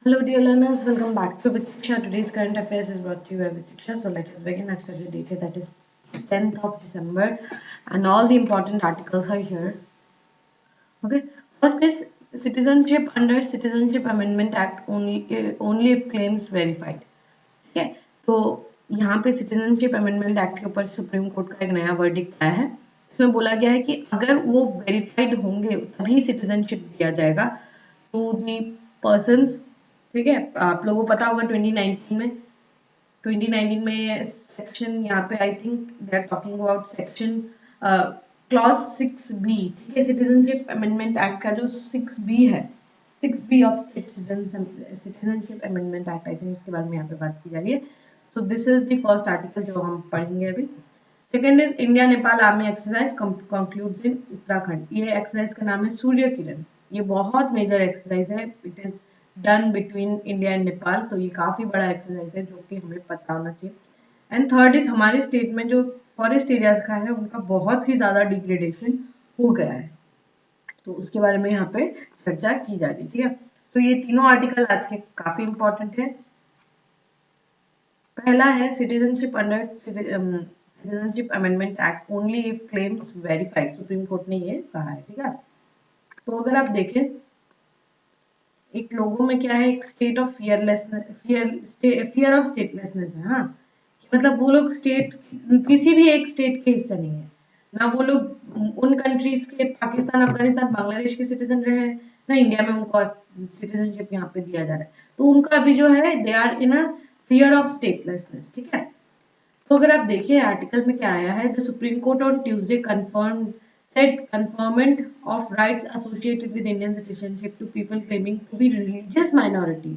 Hello dear learners, welcome back to Vitsiksha. Today's current affairs is brought to you by Vitsiksha. So let us begin. आज का जो date है that is 10th of December and all the important articles are here. Okay, first is citizenship under Citizenship Amendment Act only if claims verified. ठीक है, तो यहाँ पे citizenship amendment act के ऊपर सुप्रीम कोर्ट का एक नया वर्डिक्ट आया है। इसमें बोला गया है कि अगर वो वेरीफाइड होंगे तभी सिटीजनशिप दिया जाएगा टू दी पर्सन्स। ठीक है, आप लोगों को पता होगा 2019 में सेक्शन यहाँ पे I think they are talking about section clause 6B। ठीक है, सिटीजनशिप अमेंडमेंट एक्ट का जो 6B है, 6B of citizenship amendment act, I think उसके बारे में यहाँ पे बात की जा रही है। So this is the first article जो हम पढ़ेंगे अभी। Second is India Nepal army exercise concludes in Uttarakhand. ये एक्सरसाइज का नाम है सूर्य किरण। ये बहुत मेजर एक्सरसाइज है, it is done between India and Nepal. तो ये काफी बड़ा एक्सरसाइज है जो कि हमें पता होना चाहिए। एंड थर्ड इज हमारे स्टेट में जो फॉरेस्ट एरियाज का है उनका बहुत ही ज्यादा डिग्रेडेशन हो गया है, तो उसके बारे में यहाँ पे चर्चा की जा रही है। ठीक है, तो ये तीनों आर्टिकल आज के काफी इंपॉर्टेंट है। पहला है citizenship under citizenship amendment act only if claims verified. Supreme court ने ये कहा है। ठीक है, तो अगर आप देखें एक लोगों में क्या है, एक state of fearlessness, fear of statelessness है। हाँ, मतलब वो लोग स्टेट किसी भी एक स्टेट के हिस्सा नहीं है ना, वो लोग उन कंट्रीज के पाकिस्तान अफगानिस्तान बांग्लादेश के सिटीजन रहे हैं ना, इंडिया में उनको सिटीजनशिप यहाँ पे दिया जा रहा है। तो उनका अभी जो है they are in a fear of statelessness. ठीक है, तो अगर आप देखिए आर्टिकल में क्या आया है, the supreme court on Tuesday confirm said conferment of rights associated with Indian citizenship to people claiming to be religious minority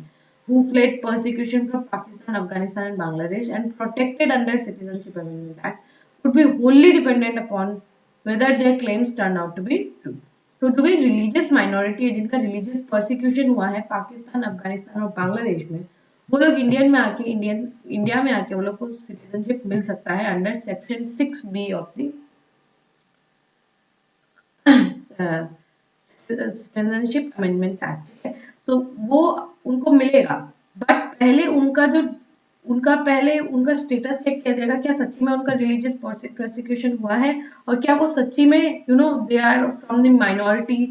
who fled persecution from Pakistan, Afghanistan and Bangladesh and protected under Citizenship Amendment Act would be wholly dependent upon whether their claims turn out to be true. तो जो भी religious minority है जिनका religious persecution हुआ है पाकिस्तान, अफगानिस्तान और बांग्लादेश में, वो लोग इंडिया में आके वो लोग को सिटीजनशिप मिल सकता है under section 6B of the citizenship amendment act. तो वो उनको मिलेगा, बट पहले उनका स्टेटस चेक किया जाएगा, क्या सच्ची में उनका रिलीजियस प्रोसिक्यूशन हुआ है और क्या वो सच्ची में they are from the minority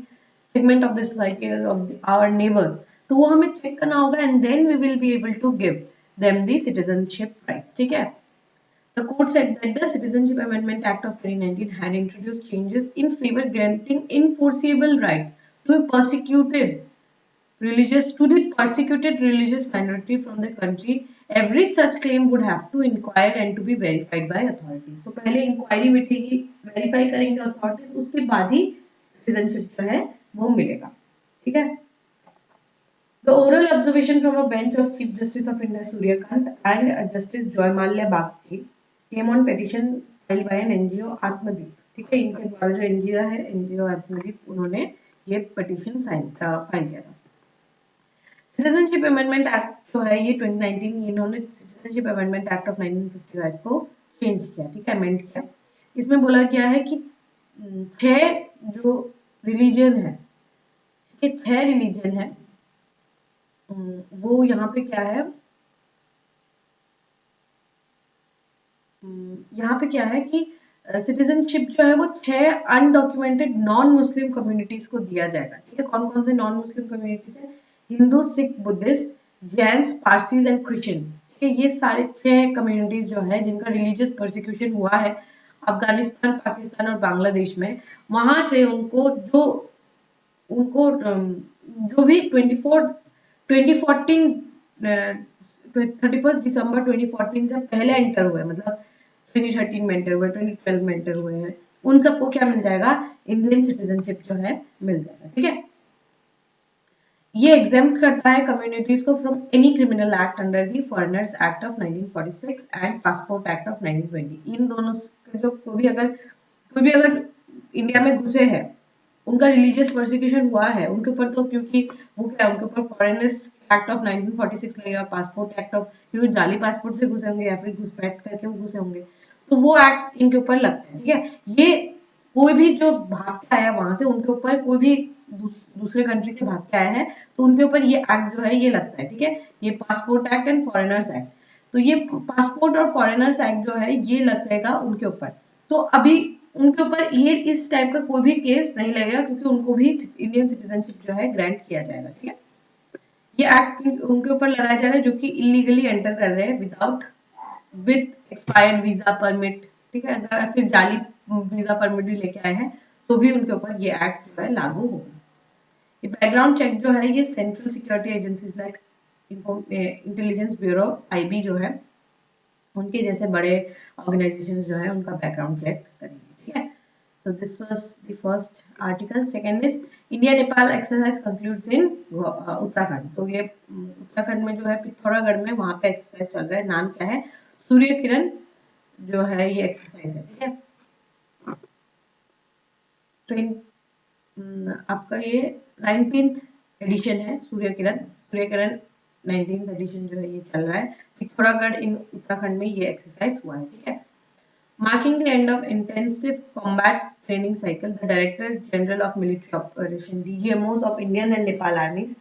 segment of the society of our neighbour. तो वो हमें चेक करना होगा and then we will be able to give them the citizenship rights. ठीक है, the court said that the Citizenship Amendment Act of 2019 had introduced changes in favor granting enforceable rights to a persecuted religious minority from the country. Every such claim would have to inquire and to be verified by authorities. तो पहले inquiry बैठेगी, verify करेंगे authorities, उसके बाद ही citizenship जो है वो मिलेगा। ठीक है, The oral observation from a bench of Chief Justice of India Surya Kant and Justice Joy Malia Bagchi came on petition filed by an NGO Atmadeep। ठीक है, इनके द्वारा जो NGO है, NGO Atmadeep, उन्होंने ये petition फाइल किया था। सिटीजनशिप अमेंडमेंट एक्ट जो है ये 2019, इन्होंने सिटीजनशिप अमेंडमेंट एक्ट ऑफ 1955 को चेंज किया। ठीक है, अमेंड किया। इसमें बोला गया है कि 6 जो रिलीजन है, ठीक है, 6 रिलीजन है, वो यहाँ पे क्या है, यहाँ पे क्या है कि सिटीजनशिप जो है वो 6 अनडॉक्यूमेंटेड नॉन मुस्लिम कम्युनिटीज को दिया जाएगा। ठीक है, कौन कौन से नॉन मुस्लिम कम्युनिटीज है, Hindu, Sikh, Buddhist, Jains, Parsis and Christian. ठीक है, ये सारे 6 कम्युनिटीज जो है जिनका रिलीजियस परसिक्यूशन हुआ है अफगानिस्तान, पाकिस्तान और बांग्लादेश में, वहां से उनको जो भी 2014 31 दिसंबर 2014 से पहले एंटर हुए, मतलब 2013 में एंटर हुए, 2012 में एंटर हुए हैं, उन सबको क्या मिल जाएगा, इंडियन सिटीजनशिप जो है मिल जाएगा। ठीक है, ये एग्जेम्प्ट करता है कम्युनिटीज को from any criminal act under the foreigners act of 1946 and passport act of 1920। इन दोनों जो कोई भी अगर इंडिया में घुसे हैं, उनका रिलीजियस परसिक्यूशन हुआ है उनके ऊपर, तो क्योंकि वो क्या उनके ऊपर फॉरेनर्स एक्ट ऑफ 1946 लगेगा, पासपोर्ट एक्ट ऑफ, क्योंकि जाली पासपोर्ट से घुसे होंगे या फिर घुसपैठ करके वो घुसे होंगे, तो वो एक्ट इनके ऊपर लगता है। ठीक है, ये कोई भी जो भागता है वहां से, उनके ऊपर कोई भी दूसरे कंट्री से भाग के आए हैं तो उनके ऊपर ये एक्ट जो है ये लगता है, ठीक है। ये passport act and foreigners act, तो ये पासपोर्ट और फॉरेनर्स एक्ट जो है ये लगेगा उनके ऊपर। तो अभी उनके ऊपर ये इस टाइप का कोई भी केस नहीं लगेगा क्योंकि उनको भी इंडियन सिटीजनशिप जो है ग्रांट किया जाएगा, ठीक है। ये एक्ट उनके ऊपर लगाया जा रहा है जो कि इलीगली एंटर कर रहे हैं विथ एक्सपायर्ड वीजा परमिट, ठीक है। अगर फिर जाली वीजा परमिट भी लेके आए हैं तो भी उनके ऊपर ये एक्ट जो है लागू होगा। ये बैकग्राउंड चेक जो है ये central security agencies like intelligence bureau IB जो है उनके जैसे बड़े ऑर्गेनाइजेशन जो है उनका बैकग्राउंड चेक करेंगे, ठीक है। So this was the first article. Second is India Nepal exercise concludes in Uttarakhand. तो ये उत्तराखंड में जो है पिथौरागढ़ में वहां पे एक्सरसाइज चल रहा है, नाम क्या है, सूर्य किरण जो है ये एक्सरसाइज है, ठीक है। तो आपका ये 19th एडिशन है सूर्य किरण 19th एडिशन जो है ये चल रहा है पिथौरागढ़ इन उत्तराखंड में ये एक्सरसाइज हुआ है, ठीक है। Marking the end of intensive combat training cycle, the Director General of Military Operations (DGMOs) of Indian and Nepal armies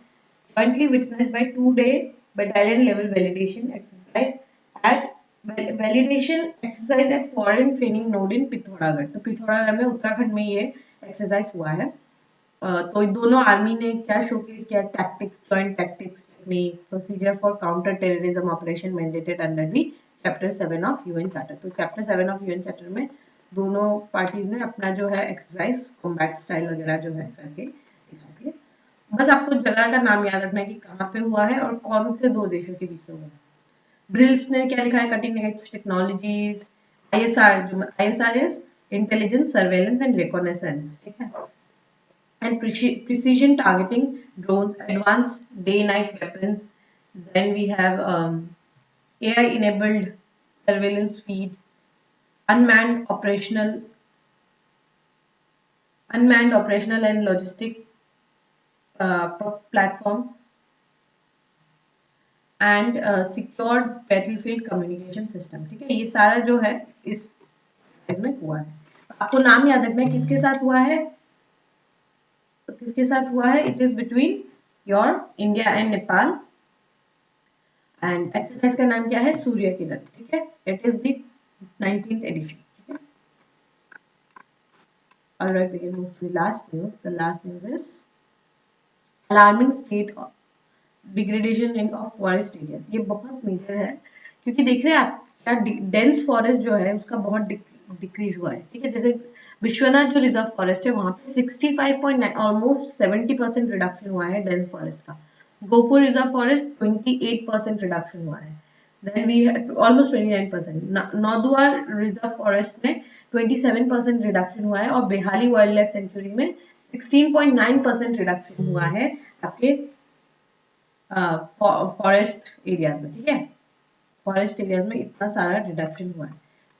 jointly witnessed by 2-day battalion level validation exercise at foreign training node in Pithoragarh. तो पिथौरागढ़ में उत्तराखंड में ये exercise हुआ है। तो दोनों army ने क्या शोकेस किया, tactics, joint tactics technique, procedure for counter terrorism operation mandated under the chapter 7 of UN charter. तो चैप्टर 7 ऑफ यूएन चार्टर में दोनों पार्टीज ने अपना जो है एक्सरसाइज कॉम्बैट स्टाइल वगैरह जो है करके दिखा दिए। बस आपको जगह का नाम याद रखना है कि कहाँ पे हुआ है और कौन से दो देशों के बीच में हुआ है। ड्रिल्स ने क्या लिखा है, cutting edge technologies, ISR is intelligence surveillance and reconnaissance, ठीक है। And precision targeting, drones, advanced day-night weapons. Then we have AI-enabled surveillance feed, unmanned operational and logistic platforms, and secured battlefield communication system, ठीक है। ये सारा जो है इस में हुआ है। आपको नाम याद रखना है किसके साथ हुआ है, तो किसके साथ हुआ है, it is between your India and Nepal and exercise का नाम क्या है, सूर्य किरण, ठीक है। It is the 19th edition, ठीक है। Alright, we can move to last news. The last news is alarming state of degradation in of forest areas. ये बहुत मेजर है क्योंकि देख रहे हैं आप क्या डेंस फॉरेस्ट जो है उसका बहुत डिक्रीज हुआ है, ठीक है। जैसे विश्वनाथ जो रिजर्व फॉरेस्ट है वहां पे 65.9 ऑलमोस्ट 70% रिडक्शन हुआ है डेंस फॉरेस्ट का। गोपुर रिजर्व फॉरेस्ट 28% रिडक्शन हुआ है। Then we almost 29%। Nauduar reserve forest में 27% रिडक्शन हुआ है और बेहाली वाइल्ड लाइफ सेंचुरी में 16.9% रिडक्शन हुआ है आपके फॉरेस्ट एरियाज में, ठीक है। फॉरेस्ट एरियाज में इतना सारा रिडक्शन हुआ है।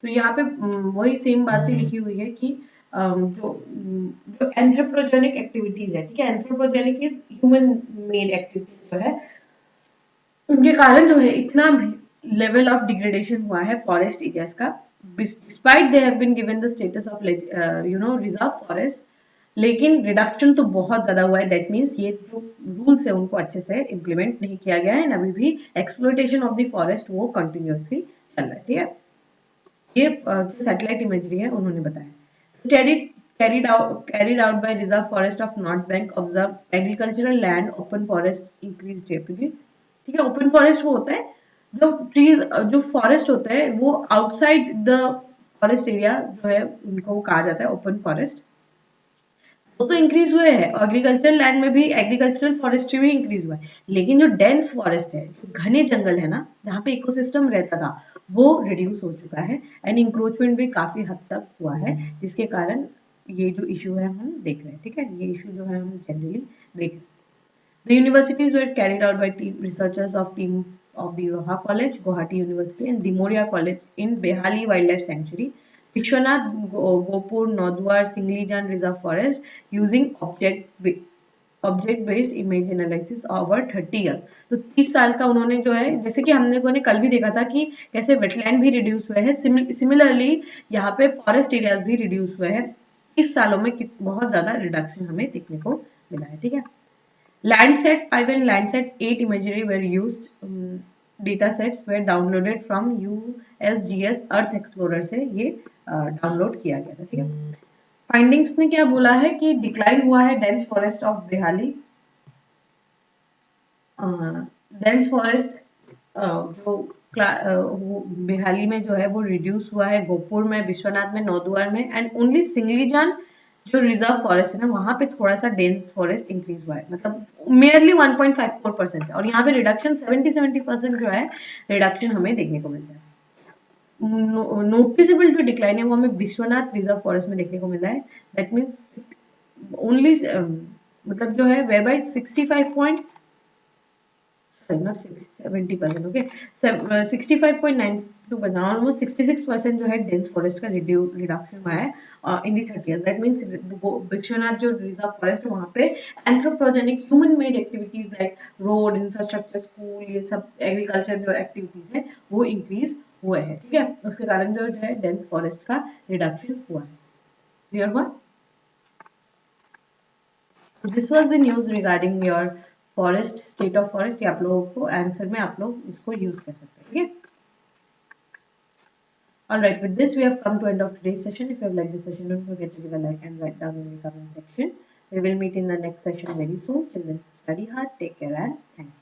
तो यहाँ पे वही सेम बातें लिखी हुई है कि जो एंथ्रोपोजेनिक एक्टिविटीज है, ठीक है, anthropogenic is human made activities जो है उनके कारण जो है इतना लेवल ऑफ डिग्रेडेशन हुआ है फॉरेस्ट एरियाज का, despite they have been given the status of reserve forest, लेकिन रिडक्शन तो बहुत ज्यादा हुआ है। दैट मीन्स ये जो रूल्स है उनको अच्छे से इम्प्लीमेंट नहीं किया गया है एंड अभी भी एक्सप्लोइटेशन ऑफ द फॉरेस्ट वो कंटिन्यूअसली चल रहा है, ठीक है। ये सैटेलाइट इमेजरी है उन्होंने बताया। carried out by Reserve Forest of North Bank observe agricultural land open forest increased rapidly, ठीक है। ओपन फॉरेस्ट वो होता है जो ट्रीज जो फॉरेस्ट होता है वो आउटसाइड द फॉरेस्ट एरिया जो है उनको कहा जाता है ओपन फॉरेस्ट, वो तो इंक्रीज हुए हैं। एग्रीकल्चरल लैंड में भी एग्रीकल्चरल फॉरेस्ट्री भी इंक्रीज हुआ है, लेकिन जो डेंस फॉरेस्ट है, जो घने जंगल है ना, जहाँ पे इकोसिस्टम रहता था, वो रिड्यूस हो चुका है एंड इंक्रोचमेंट भी काफी हद तक हुआ है, जिसके कारण ये जो इशू है हम देख रहे हैं, ठीक है। ये इशू जो है हम जनरली देख रहे हैं। The universities were carried out by researchers of team of the Roha College, Guwahati University, and Dimoria College in Behali Wildlife Sanctuary, Vishwanath, Gopur, Nodwar, Singlijan Reserve Forest, using object-based image analysis over 30 years. तो 30 साल का उन्होंने जो है, जैसे कि हमने को ने कल भी देखा था कि कैसे वेटलैंड भी रिड्यूस हुए हैं, सिमिलरली यहाँ पे फॉरेस्ट एरियाज भी रिड्यूस हुए हैं। 30 सालों में बहुत ज्यादा रिडक्शन हमें देखने को मिला है, ठीक है। Landsat 5 and Landsat 8 imagery were used. Data sets were downloaded from USGS Earth Explorer से ये डाउनलोड किया गया था, ठीक है। फाइंडिंग्स ने क्या बोला है कि डिक्लाइन हुआ है dense forest of Behali. Dense forest जो बेहाली में जो है वो रिड्यूस हुआ है, गोपुर में, विश्वनाथ में, नौद्वार में, एंड ओनली सिंगलीजान जो रिजर्व फॉरेस्ट है ना वहां पे थोड़ा सा डेंस फॉरेस्ट इंक्रीज हुआ है, मतलब मेयरली 1.54% है, और यहाँ पे रिडक्शन 70% जो है रिडक्शन हमें देखने को मिलता है। नोटिसेबल जो डिक्लाइन है वो हमें विश्वनाथ रिजर्व फॉरेस्ट में देखने को मिला है। दैट मीन्स ओनली मतलब जो है where by 65 not 70%, okay, 65.92%, almost 66% जो है डेंस फॉरेस्ट का रिडक्शन हुआ है इन दी 30 years। दैट मीन्स विश्वनाथ जो रिजर्व फॉरेस्ट है वहाँ पे anthropogenic human made activities like road, infrastructure, school, ये सब एग्रीकल्चर जो एक्टिविटीज है वो इंक्रीज हुए हैं, ठीक है। उसके कारण जो है डेंस फॉरेस्ट का रिडक्शन हुआ है। क्लियर हुआ? So this was the news regarding your forest, state of forest। ये आप लोगों को आंसर में आप लोग इसको यूज कर सकते हैं, ठीक है। Alright, with this we have come to end of today's session. If you have liked this session, don't forget to give a like and write down in the comment section. We will meet in the next session very soon. Till then, study hard, take care, and thank you.